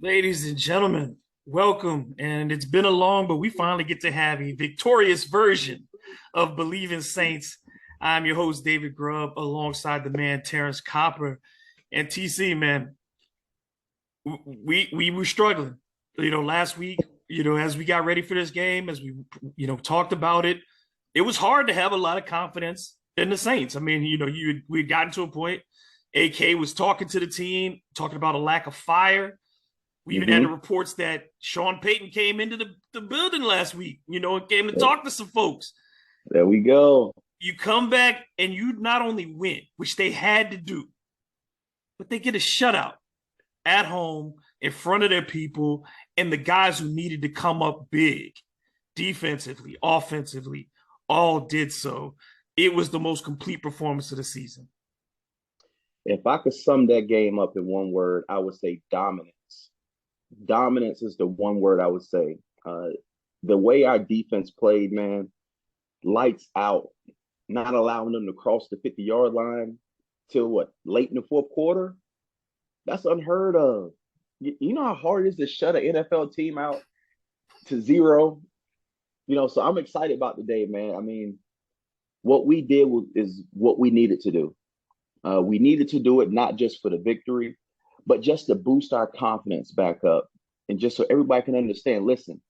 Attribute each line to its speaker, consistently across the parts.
Speaker 1: Ladies and gentlemen, welcome. And it's been a long, but we finally get to have a victorious version of Believing Saints. I'm your host, David Grubb, alongside the man, Terrence Copper. And TC, man, we were struggling. Last week, as we got ready for this game, as we, talked about it, it was hard to have a lot of confidence in the Saints. I mean, we had gotten to a point, AK was talking to the team, talking about a lack of fire. We even had the
Speaker 2: Mm-hmm.
Speaker 1: reports that Sean Payton came into the building last week, and came to talk to some folks.
Speaker 2: There we go.
Speaker 1: You come back and you not only win, which they had to do, but they get a shutout at home in front of their people and the guys who needed to come up big defensively, offensively, all did so. It was the most complete performance of the season.
Speaker 2: If I could sum that game up in one word, I would say dominance. Dominance is the one word I would say. The way our defense played, man, lights out. Not allowing them to cross the 50-yard line till what, late in the fourth quarter? That's unheard of. You know how hard it is to shut an NFL team out to zero? So I'm excited about the day, man. I mean, what we did is what we needed to do. We needed to do it not just for the victory, but just to boost our confidence back up. And just so everybody can understand, listen,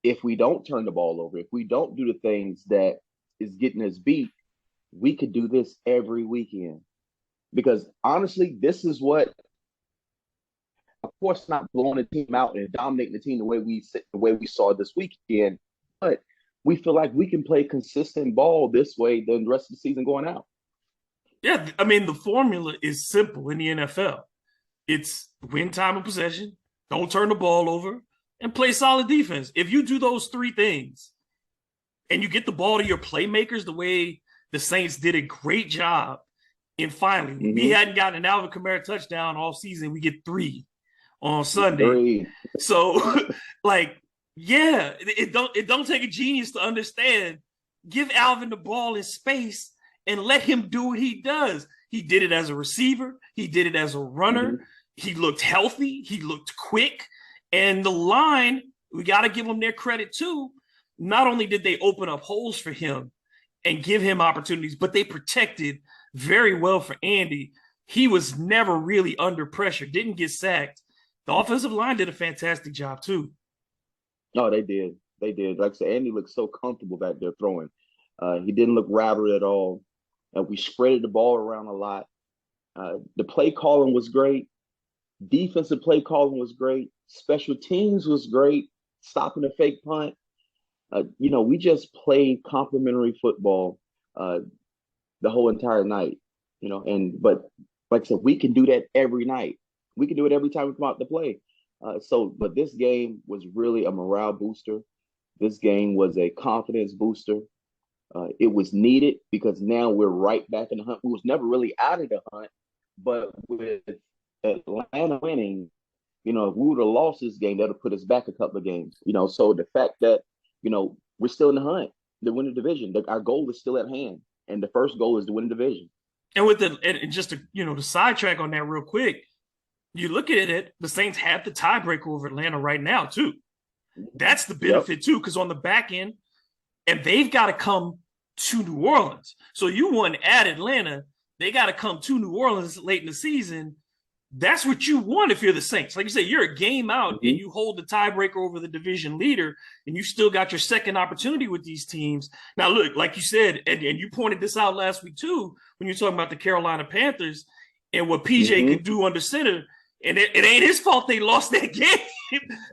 Speaker 2: if we don't turn the ball over, if we don't do the things that is getting us beat, we could do this every weekend. Because honestly, this is what, of course, not blowing the team out and dominating the team the way we saw this weekend, but we feel like we can play consistent ball this way than the rest of the season going out.
Speaker 1: Yeah, I mean, the formula is simple in the NFL. It's win time of possession, don't turn the ball over, and play solid defense. If you do those three things and you get the ball to your playmakers the way the Saints did a great job, and finally, we
Speaker 2: Mm-hmm.
Speaker 1: hadn't gotten an Alvin Kamara touchdown all season. We get three on Sunday.
Speaker 2: Three.
Speaker 1: So, like, yeah, it don't take a genius to understand. Give Alvin the ball in space and let him do what he does. He did it as a receiver. He did it as a runner.
Speaker 2: Mm-hmm.
Speaker 1: He looked healthy. He looked quick. And the line, we got to give them their credit too. Not only did they open up holes for him and give him opportunities, but they protected very well for Andy. He was never really under pressure, didn't get sacked. The offensive line did a fantastic job too.
Speaker 2: No, they did. They did. Like I said, Andy looked so comfortable back there throwing. He didn't look rattled at all. We spreaded the ball around a lot. The play calling was great. Defensive play calling was great. Special teams was great. Stopping the fake punt. We just played complimentary football uh, the whole entire night. But like I said, we can do that every night. We can do it every time we come out to play. But this game was really a morale booster. This game was a confidence booster. It was needed because now we're right back in the hunt. We was never really out of the hunt, but with Atlanta winning, if we would have lost this game, that'll put us back a couple of games. So the fact that we're still in the hunt to win the division, our goal is still at hand, and the first goal is to win the division.
Speaker 1: And with and just to to sidetrack on that real quick, you look at it, the Saints have the tiebreaker over Atlanta right now too. That's the
Speaker 2: Yep.
Speaker 1: benefit too, because on the back end, and they've got to come to New Orleans. So you won at Atlanta, they got to come to New Orleans late in the season. That's what you want if you're the Saints. Like you said, you're a game out and
Speaker 2: Mm-hmm.
Speaker 1: you hold the tiebreaker over the division leader, and you still got your second opportunity with these teams. Now, look, like you said, and you pointed this out last week too, when you're talking about the Carolina Panthers and what PJ
Speaker 2: Mm-hmm.
Speaker 1: could do under center. And it ain't his fault they lost that game.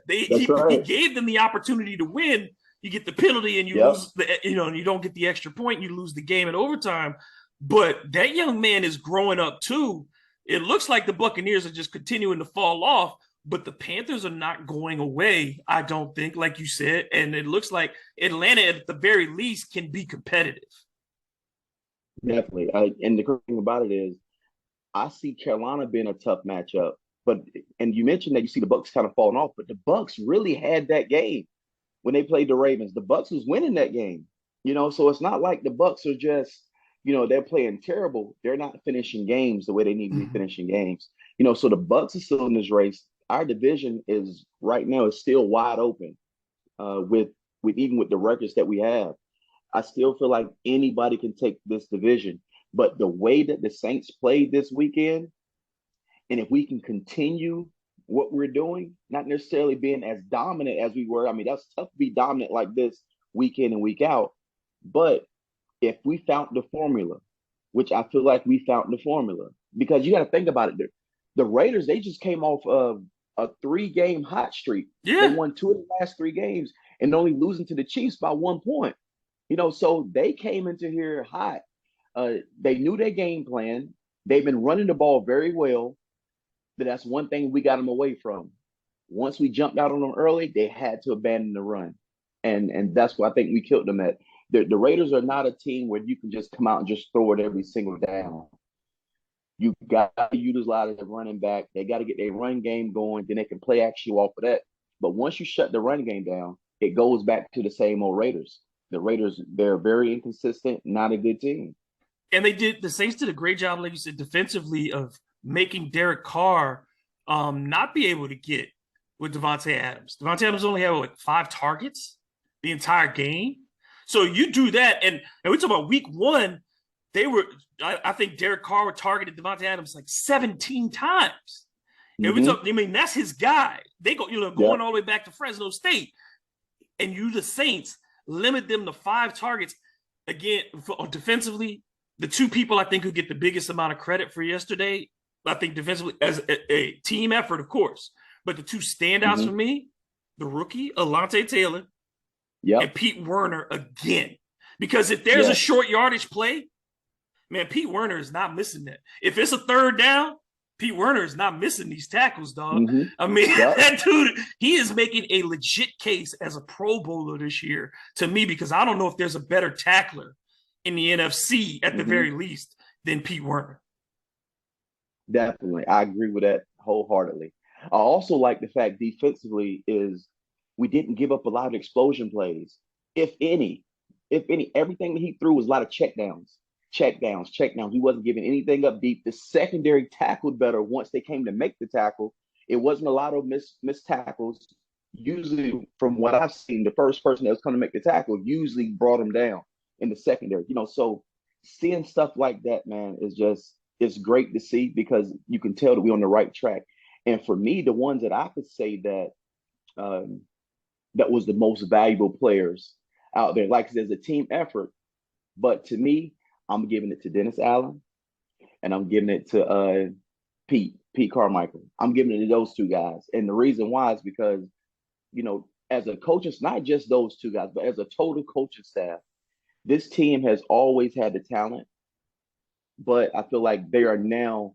Speaker 2: That's
Speaker 1: He
Speaker 2: right.
Speaker 1: gave them the opportunity to win. You get the penalty and you
Speaker 2: Yep.
Speaker 1: lose and you don't get the extra point, and you lose the game in overtime. But that young man is growing up too. It looks like the Buccaneers are just continuing to fall off, but the Panthers are not going away, I don't think, like you said. And it looks like Atlanta, at the very least, can be competitive.
Speaker 2: Definitely. And the great thing about it is, I see Carolina being a tough matchup. But and you mentioned that you see the Bucks kind of falling off, but the Bucks really had that game when they played the Ravens. The Bucks was winning that game. So it's not like the Bucks are just, they're playing terrible. They're not finishing games the way they need to be
Speaker 1: Mhm.
Speaker 2: finishing games. So the Bucks are still in this race. our division is right now is still wide open. With even with the records that we have, I still feel like anybody can take this division. But the way that the Saints played this weekend, and if we can continue what we're doing, not necessarily being as dominant as we were. I mean, that's tough to be dominant like this week in and week out. But if we found the formula, which I feel like we found the formula, because you got to think about it. The Raiders, they just came off of a 3-game hot streak. They
Speaker 1: Yeah.
Speaker 2: won 2 of the last 3 games and only losing to the Chiefs by 1 point. So they came into here hot. They knew their game plan. They've been running the ball very well. But that's one thing we got them away from. Once we jumped out on them early, they had to abandon the run, and that's what I think we killed them at. The Raiders are not a team where you can just come out and just throw it every single down. You got to utilize the running back. They got to get their run game going. Then they can play action off of that. But once you shut the run game down, it goes back to the same old Raiders. The Raiders, they're very inconsistent, not a good team.
Speaker 1: And the Saints did a great job, like you said, defensively of making Derek Carr not be able to get with Devontae Adams. Devontae Adams only had like 5 targets the entire game. So you do that, and we talk about week 1, I think Derek Carr targeted Devontae Adams like 17 times.
Speaker 2: Mm-hmm.
Speaker 1: That's his guy. They go, going
Speaker 2: Yep.
Speaker 1: all the way back to Fresno State, and you, the Saints, limit them to 5 targets. Again, defensively, the 2 people I think who get the biggest amount of credit for yesterday, I think defensively as a team effort, of course, but the 2 standouts
Speaker 2: Mm-hmm.
Speaker 1: for me, the rookie Alontae Taylor and
Speaker 2: Yep.
Speaker 1: Pete Werner again. Because if there's a
Speaker 2: Yes.
Speaker 1: short yardage play, man, Pete Werner is not missing that. If it's a 3rd down, Pete Werner is not missing these tackles, dog.
Speaker 2: Mm-hmm.
Speaker 1: I mean,
Speaker 2: Yep.
Speaker 1: that dude, he is making a legit case as a Pro Bowler this year to me, because I don't know if there's a better tackler in the NFC at the
Speaker 2: Mm-hmm.
Speaker 1: very least than Pete Werner.
Speaker 2: Definitely. I agree with that wholeheartedly. I also like the fact defensively is we didn't give up a lot of explosion plays. If any, everything that he threw was a lot of check downs. He wasn't giving anything up deep. The secondary tackled better once they came to make the tackle. It wasn't a lot of missed tackles. Usually, from what I've seen, the first person that was coming to make the tackle usually brought him down in the secondary. So seeing stuff like that, man, is just it's great to see because you can tell that we're on the right track. And for me, the ones that I could say that um, that was the most valuable players out there, like there's a team effort, but to me, I'm giving it to Dennis Allen and I'm giving it to Pete Carmichael. I'm giving it to those 2 guys, and the reason why is because as a coach, it's not just those 2 guys, but as a total coaching staff, this team has always had the talent, but I feel like they are now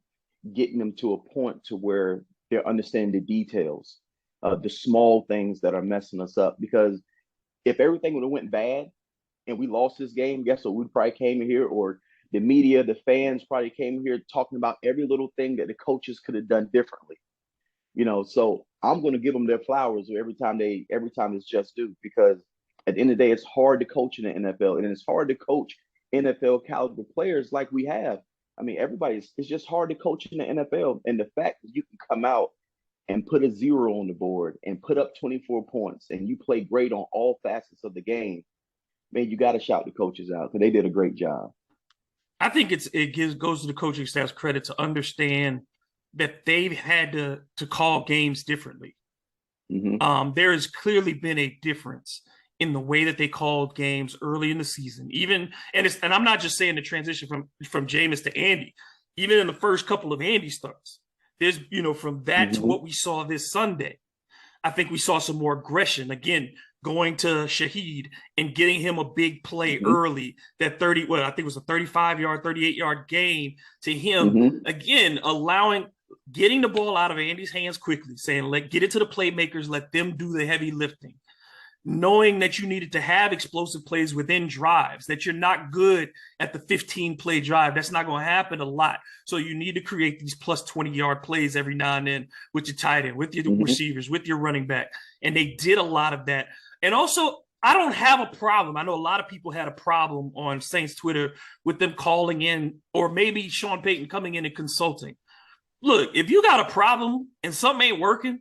Speaker 2: getting them to a point to where they're understanding the details, the small things that are messing us up. Because if everything would have went bad and we lost this game, guess what? We probably came in here, or the media, the fans probably came in here talking about every little thing that the coaches could have done differently. So I'm going to give them their flowers every time it's just due, because at the end of the day, it's hard to coach in the NFL, and it's hard to coach NFL caliber players like we have. I mean, it's just hard to coach in the NFL, and the fact that you can come out and put a 0 on the board and put up 24 points and you play great on all facets of the game, man, you got to shout the coaches out because they did a great job.
Speaker 1: I think goes to the coaching staff's credit to understand that they've had to call games differently.
Speaker 2: Mm-hmm.
Speaker 1: There has clearly been a difference in the way that they called games early in the season. And I'm not just saying the transition from Jameis to Andy, even in the first couple of Andy starts. There's, from that to
Speaker 2: Mm-hmm.
Speaker 1: what we saw this Sunday, I think we saw some more aggression. Again, going to Shaheed and getting him a big play
Speaker 2: Mm-hmm.
Speaker 1: early, I think it was a 35-yard, 38-yard gain to him.
Speaker 2: Mm-hmm.
Speaker 1: Again, getting the ball out of Andy's hands quickly, saying, get it to the playmakers, let them do the heavy lifting. Knowing that you needed to have explosive plays within drives, that you're not good at the 15-play drive. That's not going to happen a lot. So you need to create these plus 20-yard plays every now and then with your tight end, with your
Speaker 2: Mm-hmm.
Speaker 1: receivers, with your running back. And they did a lot of that. And also, I don't have a problem. I know a lot of people had a problem on Saints Twitter with them calling in, or maybe Sean Payton coming in and consulting. Look, if you got a problem and something ain't working,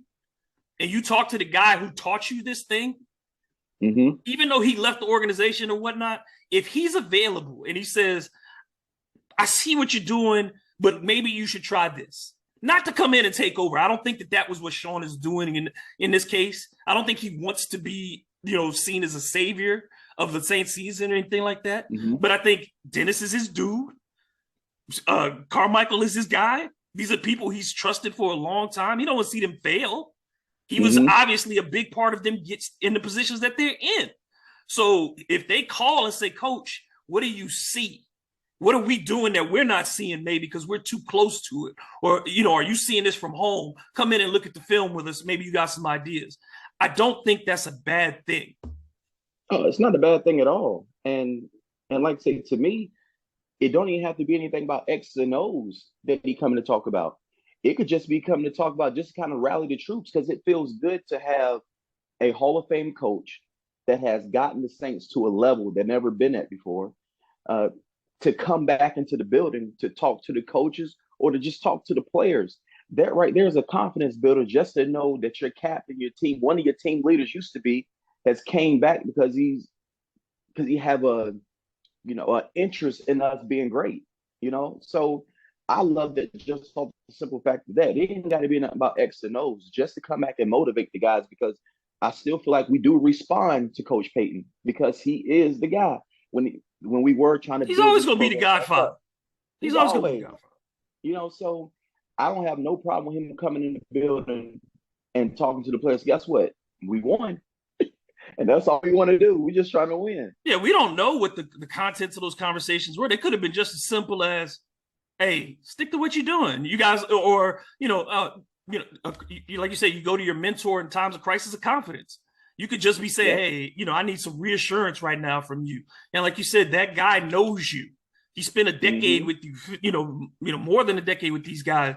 Speaker 1: and you talk to the guy who taught you this thing,
Speaker 2: Mm-hmm.
Speaker 1: even though he left the organization or whatnot, if he's available and he says, I see what you're doing, but maybe you should try this. Not to come in and take over. I don't think that was what Sean is doing in this case. I don't think he wants to be, seen as a savior of the Saints season or anything like that.
Speaker 2: Mm-hmm.
Speaker 1: But I think Dennis is his dude. Carmichael is his guy. These are people he's trusted for a long time. He don't want to see them fail. He was
Speaker 2: Mm-hmm.
Speaker 1: obviously a big part of them gets in the positions that they're in. So if they call and say, Coach, what do you see? What are we doing that we're not seeing maybe because we're too close to it? Or, are you seeing this from home? Come in and look at the film with us. Maybe you got some ideas. I don't think that's a bad thing.
Speaker 2: Oh, it's not a bad thing at all. And like I say, to me, it don't even have to be anything about X's and O's that he coming to talk about. It could just be coming to talk about just kind of rally the troops because it feels good to have a Hall of Fame coach that has gotten the Saints to a level they've never been at before, uh, to come back into the building to talk to the coaches or to just talk to the players. That right there is a confidence builder just to know that your captain, your team, one of your team leaders used to be, has came back because he have a an interest in us being great. So I love that just for the simple fact of that. It ain't got to be nothing about X and O's just to come back and motivate the guys because I still feel like we do respond to Coach Payton because he is the guy. When we were trying to
Speaker 1: He's
Speaker 2: build
Speaker 1: always
Speaker 2: this
Speaker 1: going to be the
Speaker 2: program back
Speaker 1: godfather.
Speaker 2: up,
Speaker 1: He's
Speaker 2: he's
Speaker 1: always going to be the
Speaker 2: always,
Speaker 1: godfather.
Speaker 2: so I don't have no problem with him coming in the building and talking to the players. Guess what? We won. And that's all we want to do. We're just trying to win.
Speaker 1: Yeah, we don't know what the contents of those conversations were. They could have been just as simple as, hey, stick to what you're doing. You guys, or, like you say, you go to your mentor in times of crisis of confidence. You could just be saying, hey, I need some reassurance right now from you. And like you said, that guy knows you. He spent a decade with you, more than a decade with these guys,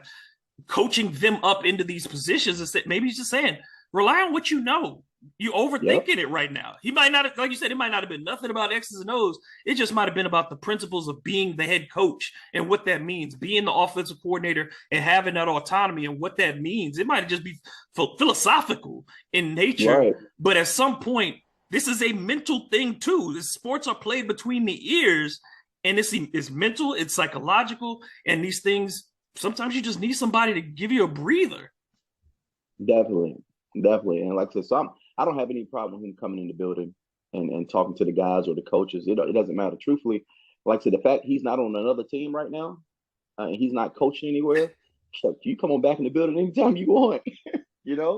Speaker 1: coaching them up into these positions. And maybe he's just saying, rely on what you know. You overthinking it right now. He might not have, like you said, it might not have been nothing about X's and O's. It just might have been about the principles of being the head coach and what that means, being the offensive coordinator and having that autonomy and what that means. It might just be philosophical in nature,
Speaker 2: Right.
Speaker 1: but at some point, this is a mental thing too. The sports are played between the ears, and it's mental, it's psychological, and these things, sometimes you just need somebody to give you a breather.
Speaker 2: Definitely. Definitely. And like I said, I don't have any problem with him coming in the building and talking to the guys or the coaches. It doesn't matter. Truthfully, like I said, the fact he's not on another team right now and he's not coaching anywhere, so you come on back in the building anytime you want,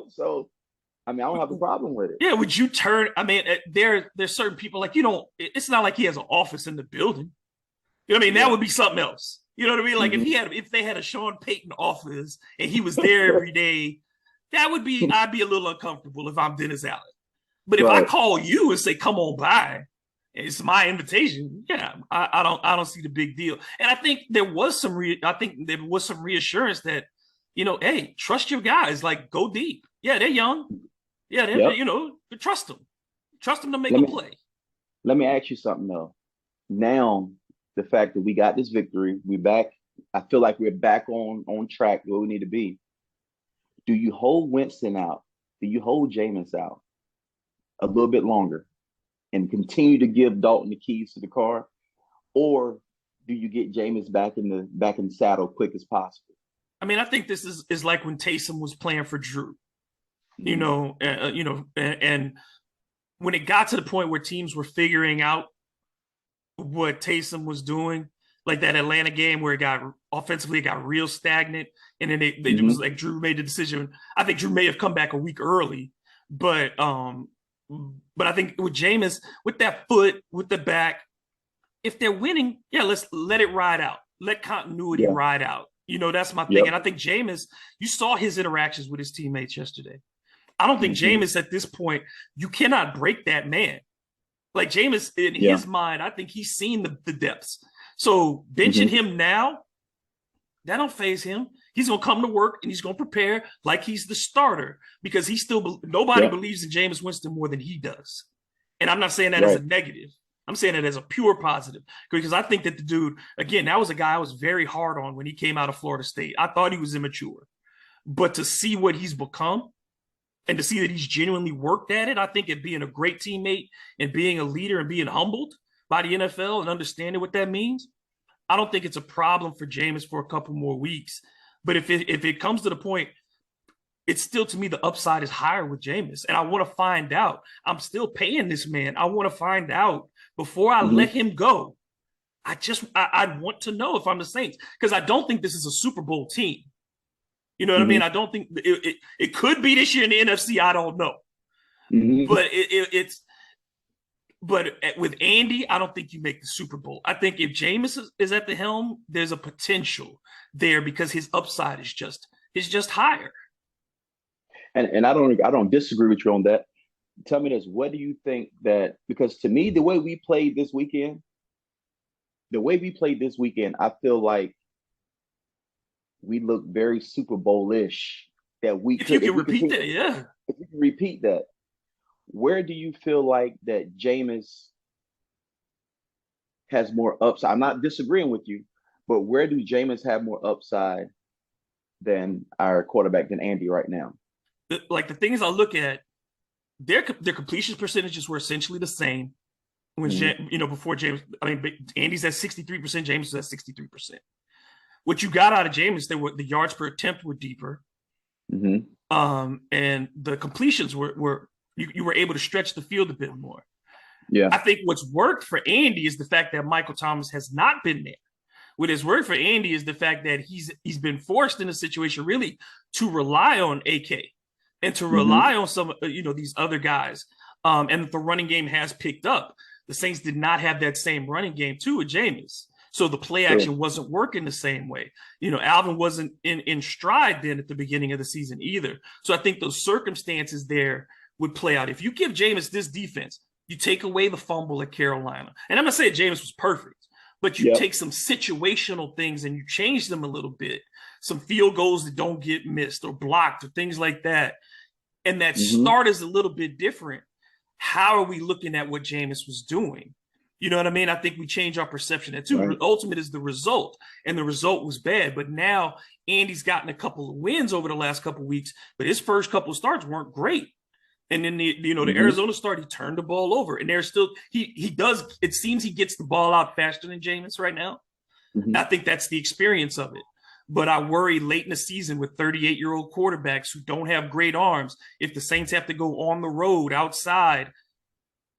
Speaker 2: So, I mean, I don't have a problem with it.
Speaker 1: Yeah, would you turn? I mean, there's certain people like it's not like he has an office in the building. You know what I mean? That would be something else. You know what I mean? Like if they had a Sean Payton office and he was there every day, I'd be a little uncomfortable if I'm Dennis Allen. But if I call you and say, come on by, it's my invitation. Yeah, I don't see the big deal. And I think there was some reassurance that, hey, trust your guys. Like, go deep. Yeah, they're young. Yeah, trust them. Trust them to make a play.
Speaker 2: Let me ask you something though. Now, the fact that we got this victory, we back. I feel like we're back on track where we need to be. Do you hold Winston out? Do you hold Jameis out a little bit longer and continue to give Dalton the keys to the car? Or do you get Jameis back in the saddle quick as possible?
Speaker 1: I mean, I think this is like when Taysom was playing for Drew, and when it got to the point where teams were figuring out what Taysom was doing, like that Atlanta game where it got real stagnant, and then it was like Drew made the decision. I think Drew may have come back a week early, but I think with Jameis, with that foot, with the back, if they're winning, yeah, let's let it ride out. Let continuity ride out. That's my thing. And I think Jameis, you saw his interactions with his teammates yesterday. I don't think Jameis at this point, you cannot break that man. Like Jameis, in his mind, I think he's seen the depths. So benching him now, that don't phase him. He's going to come to work and he's going to prepare like he's the starter because nobody believes in Jameis Winston more than he does. And I'm not saying that as a negative. I'm saying it as a pure positive because I think that the dude, again, that was a guy I was very hard on when he came out of Florida State. I thought he was immature, but to see what he's become and to see that he's genuinely worked at it, I think it being a great teammate and being a leader and being humbled by the NFL and understanding what that means, I don't think it's a problem for Jameis for a couple more weeks. But if it comes to the point, it's still, to me, the upside is higher with Jameis. And I want to find out. I'm still paying this man. I want to find out before I let him go. I want to know if I'm the Saints, because I don't think this is a Super Bowl team. You know what I mean? I don't think it could be this year in the NFC. I don't know. But but with Andy, I don't think you make the Super Bowl. I think if Jameis is at the helm, there's a potential there because his upside is just higher.
Speaker 2: And I don't disagree with you on that. Tell me this: what do you think that? Because to me, the way we played this weekend, I feel like we look very Super Bowl-ish. That we
Speaker 1: if you can repeat that, yeah.
Speaker 2: If you can repeat that, where do you feel like that Jameis has more upside? I'm not disagreeing with you, but where do Jameis have more upside than our quarterback, than Andy right now?
Speaker 1: Like the things I look at, their completion percentages were essentially the same when before Jameis. I mean, Andy's at 63%, Jameis is at 63%. What you got out of Jameis, the yards per attempt were deeper, and the completions were you were able to stretch the field a bit more.
Speaker 2: Yeah,
Speaker 1: I think what's worked for Andy is the fact that Michael Thomas has not been there. What has worked for Andy is the fact that he's been forced in a situation really to rely on AK and to rely on some these other guys, and the running game has picked up. The Saints did not have that same running game too with Jameis. So the play action wasn't working the same way. Alvin wasn't in stride then at the beginning of the season either. So I think those circumstances there would play out. If you give Jameis this defense, you take away the fumble at Carolina. And I'm not saying Jameis was perfect, but you take some situational things and you change them a little bit. Some field goals that don't get missed or blocked or things like that. And that start is a little bit different. How are we looking at what Jameis was doing? You know what I mean? I think we change our perception of that too. Right. Ultimate is the result, and the result was bad. But now Andy's gotten a couple of wins over the last couple of weeks, but his first couple of starts weren't great. And then the Arizona start, he turned the ball over, and there's still he does. It seems he gets the ball out faster than Jameis right now. I think that's the experience of it. But I worry late in the season with 38-year-old quarterbacks who don't have great arms. If the Saints have to go on the road outside,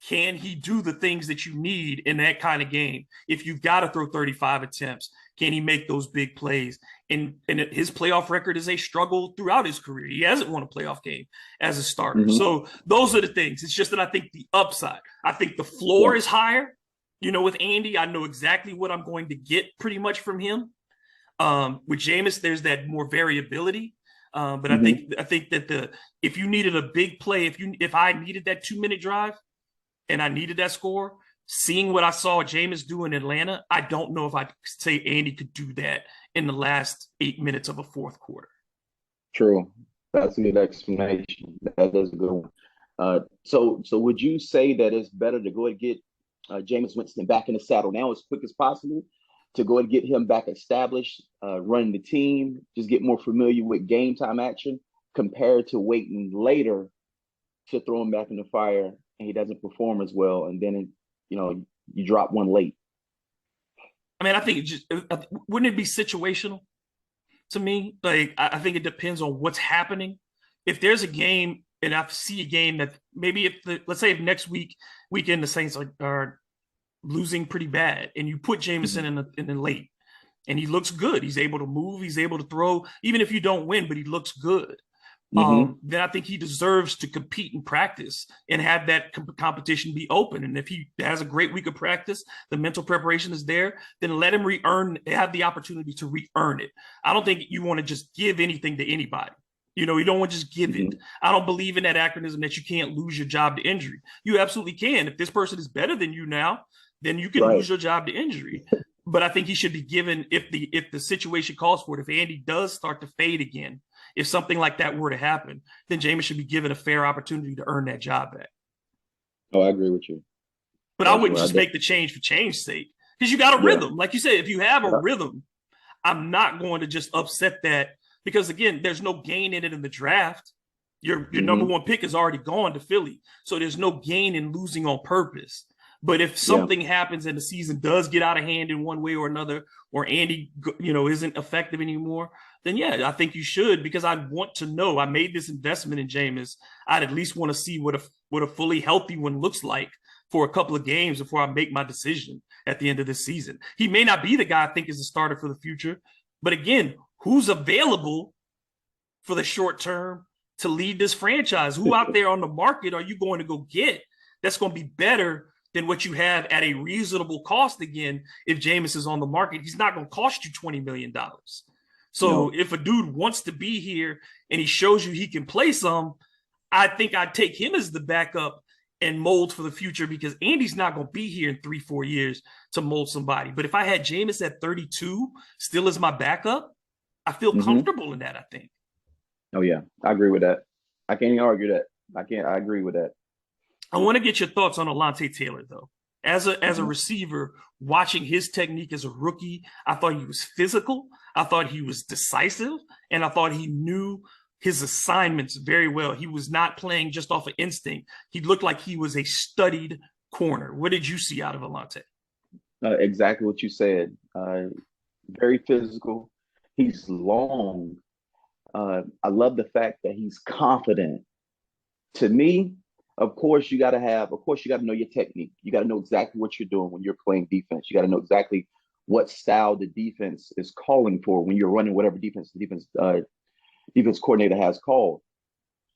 Speaker 1: can he do the things that you need in that kind of game? If you've got to throw 35 attempts, can he make those big plays? And his playoff record is a struggle throughout his career. He hasn't won a playoff game as a starter. So those are the things. It's just that I think the upside, I think the floor is higher. With Andy, I know exactly what I'm going to get pretty much from him. With Jameis, there's that more variability. But I think that if you needed a big play, if I needed that 2-minute drive, and I needed that score, seeing what I saw Jameis do in Atlanta, I don't know if I could say Andy could do that in the last 8 minutes of a fourth quarter.
Speaker 2: True. That's a good explanation. That is a good one. So would you say that it's better to go and get Jameis Winston back in the saddle now as quick as possible, to go and get him back established, running the team, just get more familiar with game time action, compared to waiting later to throw him back in the fire and he doesn't perform as well, and then you drop one late?
Speaker 1: I mean, I think wouldn't it be situational to me? Like, I think it depends on what's happening. If there's a game and I see a game that maybe let's say if next weekend the Saints are losing pretty bad, and you put Jameson in the late, and he looks good. He's able to move. He's able to throw, even if you don't win, but he looks good. Then I think he deserves to compete in practice and have that competition be open. And if he has a great week of practice, the mental preparation is there, then let him have the opportunity to re-earn it. I don't think you want to just give anything to anybody. You don't want to just give it. I don't believe in that acronym that you can't lose your job to injury. You absolutely can. If this person is better than you now, then you can lose your job to injury. But I think he should be given, if the situation calls for it, if Andy does start to fade again, if something like that were to happen, then Jameis should be given a fair opportunity to earn that job back.
Speaker 2: Oh, I agree with you.
Speaker 1: But I
Speaker 2: That's
Speaker 1: wouldn't
Speaker 2: what I
Speaker 1: just
Speaker 2: did.
Speaker 1: make the change for change's sake because you got a
Speaker 2: Yeah,
Speaker 1: rhythm. Like you said, if you have a
Speaker 2: yeah.
Speaker 1: rhythm, I'm not going to just upset that because again, there's no gain in it in the draft. Your number
Speaker 2: Hmm.
Speaker 1: one pick is already gone to Philly, so there's no gain in losing on purpose. But if
Speaker 2: Yeah.
Speaker 1: something happens and the season does get out of hand in one way or another, or Andy, isn't effective anymore, then yeah, I think you should because I want to know. I made this investment in Jameis. I'd at least want to see what a fully healthy one looks like for a couple of games before I make my decision at the end of this season. He may not be the guy I think is the starter for the future, but again, who's available for the short term to lead this franchise? Who out there on the market are you going to go get that's going to be better than what you have at a reasonable cost again? If Jameis is on the market, he's not going to cost you $20 million. So
Speaker 2: No.
Speaker 1: if a dude wants to be here and he shows you he can play some, I think I'd take him as the backup and mold for the future because Andy's not going to be here in 3-4 years to mold somebody. But if I had Jameis at 32 still as my backup, I feel
Speaker 2: Hmm.
Speaker 1: comfortable in that, I think.
Speaker 2: Oh yeah, I agree with that. I can't even argue that. I can't. I agree with that.
Speaker 1: I want to get your thoughts on Alontae Taylor, though. As a
Speaker 2: Hmm.
Speaker 1: receiver, watching his technique as a rookie, I thought he was physical. I thought he was decisive, and I thought he knew his assignments very well. He was not playing just off of instinct. He looked like he was a studied corner. What did you see out of Alontae?
Speaker 2: Exactly what you said. Very physical. He's long. I love the fact that he's confident. To me, of course, you got to know your technique. You got to know exactly what you're doing when you're playing defense. You got to know exactly what style the defense is calling for when you're running whatever defense coordinator has called.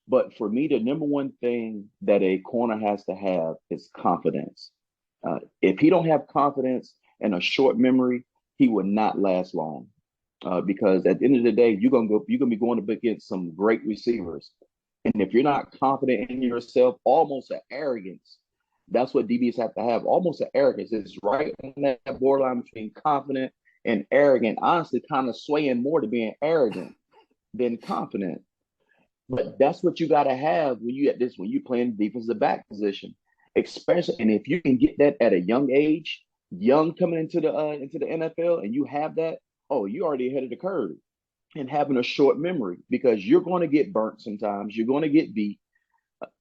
Speaker 2: But for me, the number one thing that a corner has to have is confidence. If he don't have confidence and a short memory, he would not last long. Because at the end of the day, you're gonna be going up against some great receivers, and if you're not confident in yourself, almost an arrogance. That's what DBs have to have. Almost an arrogance. It's right on that borderline between confident and arrogant. Honestly, kind of swaying more to being arrogant than confident. But that's what you got to have when you at this when you playing defensive back position, especially. And if you can get that at a young age, young coming into the NFL, and you have that, oh, you already ahead of the curve. And having a short memory because you're going to get burnt sometimes, you're going to get beat,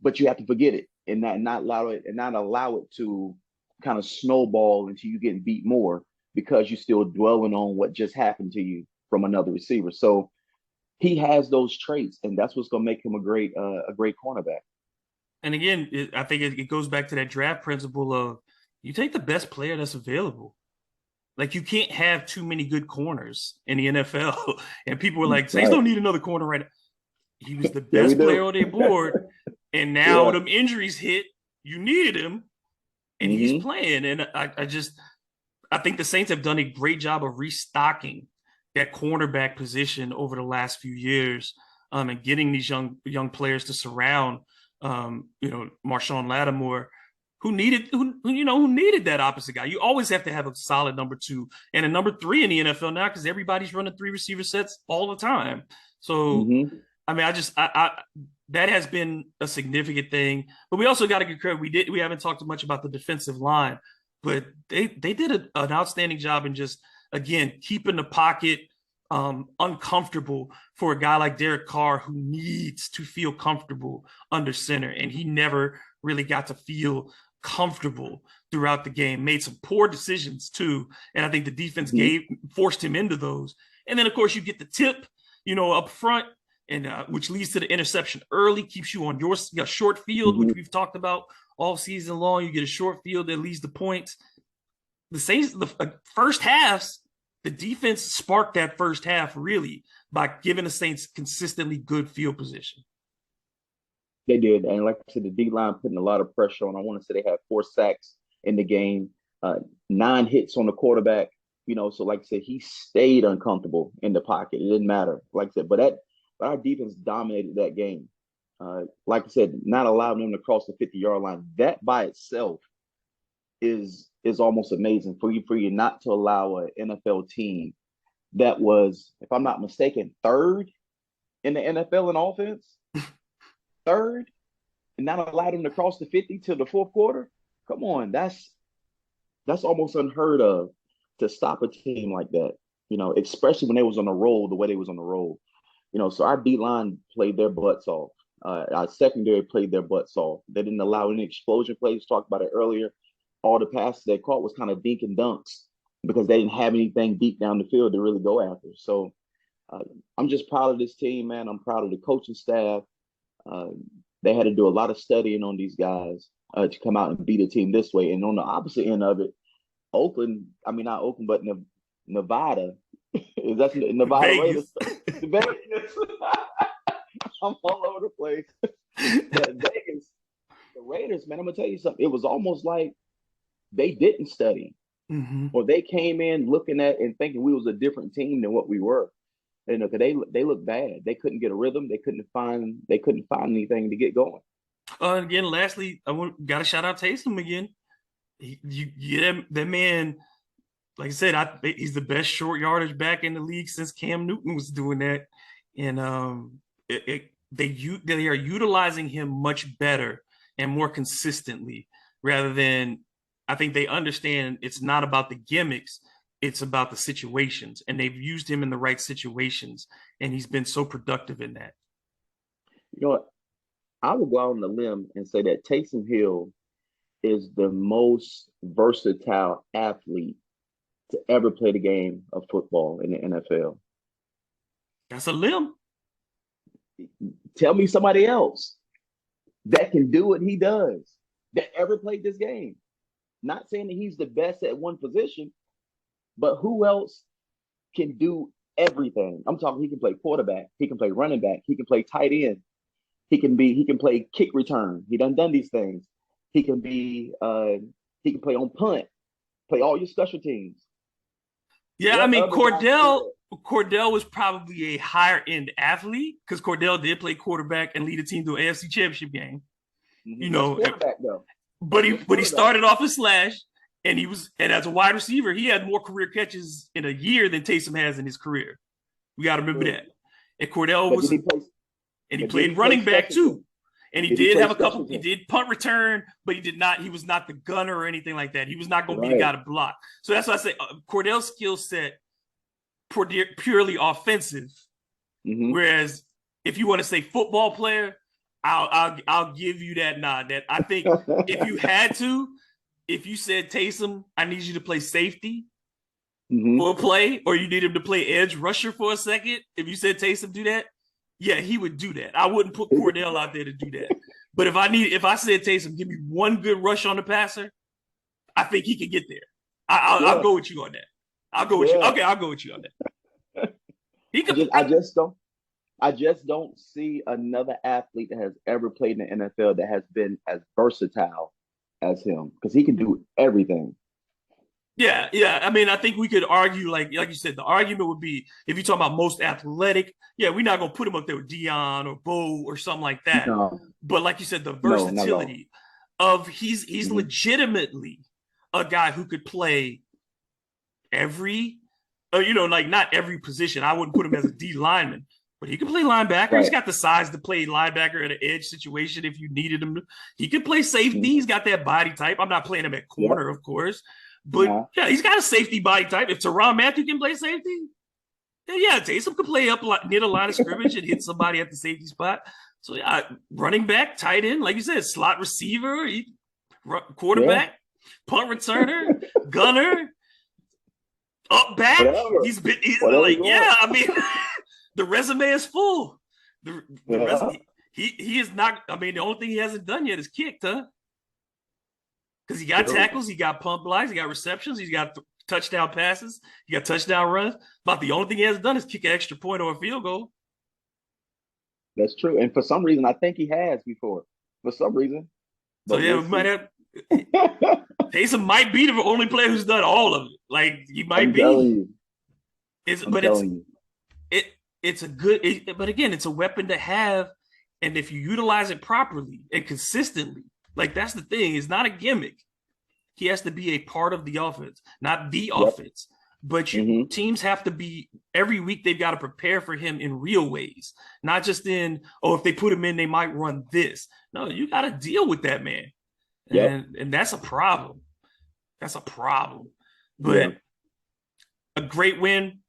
Speaker 2: but you have to forget it and not allow it to kind of snowball until you get beat more because you're still dwelling on what just happened to you from another receiver. So he has those traits, and that's what's going to make him a great cornerback.
Speaker 1: And again, I think it goes back to that draft principle of you take the best player that's available. Like you can't have too many good corners in the NFL. And people were like, Saints
Speaker 2: Right?
Speaker 1: don't need another corner right now. He was the
Speaker 2: Yeah, we
Speaker 1: best player
Speaker 2: do.
Speaker 1: on their board. And now
Speaker 2: Yeah.
Speaker 1: them injuries hit. You needed him, and he's
Speaker 2: Hmm.
Speaker 1: playing. And I think the Saints have done a great job of restocking that cornerback position over the last few years, and getting these young players to surround, Marshawn Lattimore, who needed that opposite guy. You always have to have a solid number two and a number three in the NFL now because everybody's running three receiver sets all the time. So,
Speaker 2: Hmm.
Speaker 1: I mean, I that has been a significant thing. But we also got to give credit. We haven't talked much about the defensive line, but they did an outstanding job in just again keeping the pocket uncomfortable for a guy like Derek Carr who needs to feel comfortable under center, and he never really got to feel comfortable throughout the game. Made some poor decisions too, and I think the defense
Speaker 2: Hmm.
Speaker 1: forced him into those. And then of course you get the tip, up front, and which leads to the interception early, keeps you on your short field, which
Speaker 2: Hmm.
Speaker 1: we've talked about all season long. You get a short field that leads to points. The Saints, the first halves, the defense sparked that first half really by giving the Saints consistently good field position.
Speaker 2: They did, and like I said, the D line putting a lot of pressure on. I want to say they had 4 sacks in the game, 9 hits on the quarterback. So like I said, he stayed uncomfortable in the pocket. It didn't matter, like I said, but our defense dominated that game. Like I said, not allowing them to cross the 50-yard line. That by itself is almost amazing for you not to allow an NFL team that was, if I'm not mistaken, third in the NFL in offense, third, and not allow them to cross the 50 till the fourth quarter. Come on, that's almost unheard of to stop a team like that. Especially when they was on the roll, the way they was on the roll. So our D line played their butts off. Our secondary played their butts off. They didn't allow any explosion plays. Talked about it earlier. All the passes they caught was kind of dink and dunks because they didn't have anything deep down the field to really go after. So uh, I'm just proud of this team, man. I'm proud of the coaching staff. Uh, they had to do a lot of studying on these guys to come out and beat a team this way. And on the opposite end of it, Oakland, I mean not Oakland, but Nevada, is that Nevada
Speaker 1: Vegas.
Speaker 2: Raiders? Vegas. I'm all over the place. Vegas, the Raiders, man, I'm gonna tell you something. It was almost like they didn't study, or they came in looking at and thinking we was a different team than what we were. Cause they looked bad. They couldn't get a rhythm. They couldn't find anything to get going.
Speaker 1: Again, lastly, got to shout out Taysom again. That man, like I said, he's the best short yardage back in the league since Cam Newton was doing that, and they are utilizing him much better and more consistently rather than. I think they understand it's not about the gimmicks, it's about the situations, and they've used him in the right situations, and he's been so productive in that.
Speaker 2: You know what? I would go out on a limb and say that Taysom Hill is the most versatile athlete to ever play the game of football in the NFL.
Speaker 1: That's a limb.
Speaker 2: Tell me somebody else that can do what he does that ever played this game. Not saying that he's the best at one position, but who else can do everything? I'm talking he can play quarterback, he can play running back, he can play tight end, he can play kick return. He done these things. He can play on punt, play all your special teams.
Speaker 1: Yeah, I mean Cordell was probably a higher end athlete because Cordell did play quarterback and lead a team to an AFC Championship game.
Speaker 2: Mm-hmm. You know, quarterback though.
Speaker 1: But he started off as slash, and as a wide receiver, he had more career catches in a year than Taysom has in his career. We got to remember that. And Cordell he played running back too. And he did have a couple. He did punt return, but he was not the gunner or anything like that. He was not going to be the guy to block. So that's why I say Cordell's skill set purely offensive. Mm-hmm. Whereas if you want to say football player, I'll give you that nod. That I think if you said Taysom, I need you to play safety for a play, or you need him to play edge rusher for a second. If you said Taysom do that, yeah, he would do that. I wouldn't put Cordell out there to do that. But if I said Taysom, give me one good rush on the passer, I think he could get there. I'll go with you on that. I'll go with you. Okay, I'll go with you on that. He could.
Speaker 2: I just don't see another athlete that has ever played in the NFL that has been as versatile as him because he can do everything.
Speaker 1: Yeah. I mean, I think we could argue, like you said, the argument would be if you're talking about most athletic, yeah, we're not gonna put him up there with Dion or Bo or something like that.
Speaker 2: No.
Speaker 1: But like you said, the versatility of he's legitimately a guy who could play every, like not every position. I wouldn't put him as a D lineman. But he can play linebacker. Right. He's got the size to play linebacker at an edge situation if you needed him to. He could play safety. He's got that body type. I'm not playing him at corner, of course. But, he's got a safety body type. If Tyrann Mathieu can play safety, then, Taysom can play up near the line of scrimmage and hit somebody at the safety spot. So, running back, tight end, like you said, slot receiver, quarterback, punt returner, gunner, up back. He's I mean – the resume is full. The resume, he is not. I mean, the only thing he hasn't done yet is kicked, huh? Because he got tackles, he got punt blocks, he got receptions, he's got touchdown passes, he got touchdown runs. About the only thing he hasn't done is kick an extra point or a field goal.
Speaker 2: That's true, and for some reason, I think he has before. For some reason.
Speaker 1: So we might have. Taysom might be the only player who's done all of it. Like he might be. It's a good, but again, it's a weapon to have, and if you utilize it properly and consistently, like that's the thing. It's not a gimmick. He has to be a part of the offense, not the offense. But teams have to be every week. They've got to prepare for him in real ways, not just if they put him in, they might run this. No, you got to deal with that man.
Speaker 2: Yep.
Speaker 1: and that's a problem. That's a problem.
Speaker 2: Yeah.
Speaker 1: But a great win.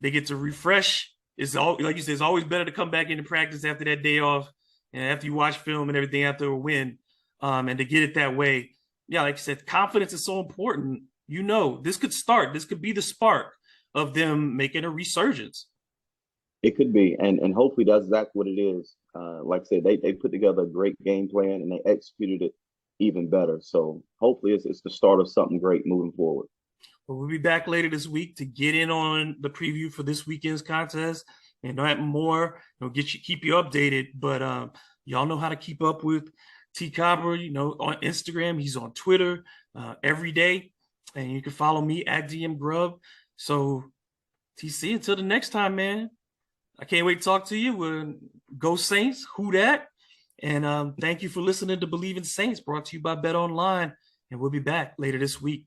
Speaker 1: They get to refresh. It's all like you said. It's always better to come back into practice after that day off, and after you watch film and everything after a win, and to get it that way. Yeah, like I said, confidence is so important. You know, this could start. This could be the spark of them making a resurgence.
Speaker 2: It could be, and hopefully that's exactly what it is. Like I said, they put together a great game plan and they executed it even better. So hopefully it's the start of something great moving forward.
Speaker 1: But we'll be back later this week to get in on the preview for this weekend's contest and that more. Keep you updated. But y'all know how to keep up with T Copper. On Instagram, he's on Twitter every day, and you can follow me at DM Grub. So TC, until the next time, man. I can't wait to talk to you. Go Saints, who dat? And thank you for listening to Believe in Saints, brought to you by Bet Online. And we'll be back later this week.